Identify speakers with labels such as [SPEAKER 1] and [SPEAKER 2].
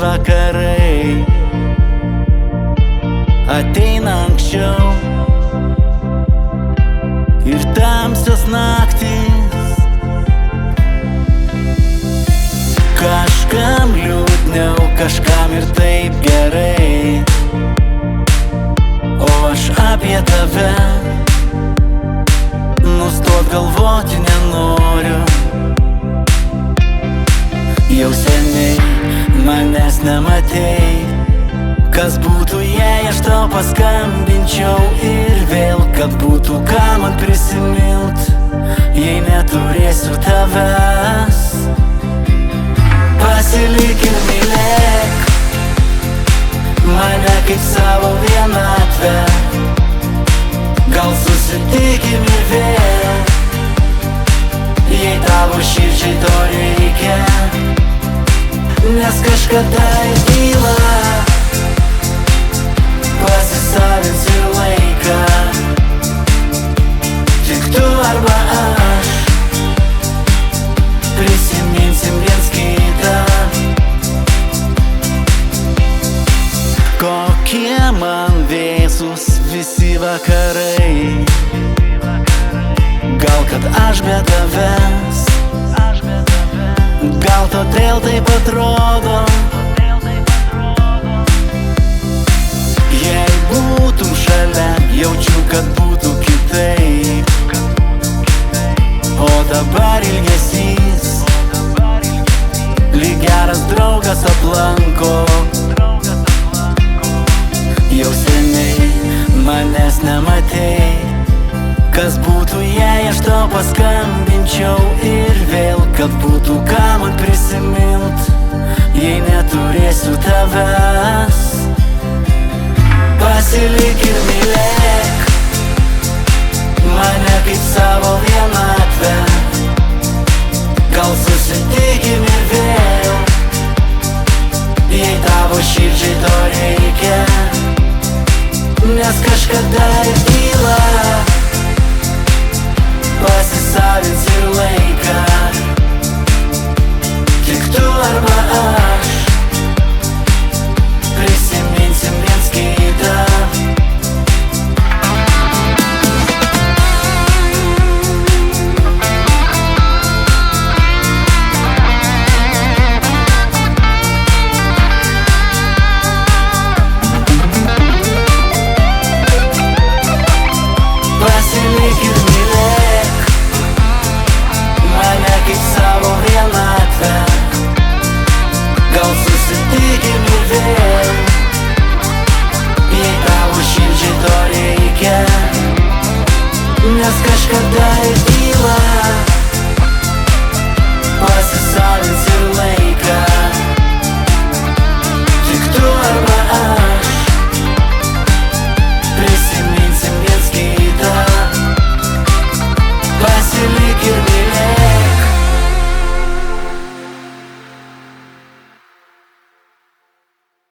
[SPEAKER 1] vakarai ateina anksčiau ir tamsios naktys. Kažkam liūdniau, kažkam ir taip gerai, o aš apie tave nustot galvoti nenoriu. Jau seniai manęs nematei. Kas būtų, jei aš tau paskambinčiau ir vėl, kad būtų ką man prisimint, jei neturėsiu tavęs. Pasilik ir mylėk mane kaip savo vienatvę. Gal susitikim ir vėl, jei tavo širdžiai to reikia, nes kažkada į tylą pasisavinsiu laiką. Tik tu arba aš prisiminsim viens kitą. Kokie man vėsus visi vakarai, gal kad aš be tavęs, gal todėl taip atrodo. Jei būtum šalia, jaučiu, kad būtų kitaip, o dabar ilgesys lyg geras draugas aplanko. Jau seniai manęs nematei. Kas būtų, jei aš tau paskambinčiau ir vėl, kad būtų ką man prisimint, jei neturėsiu tavęs. Pasilik ir mylėk mane kaip savo vienatvę. Gal susitikim ir vėl, jei tavo širdžiai to reikia, nes kažkada ir tylą pasisavinsiu laiką. Tik tu arba aš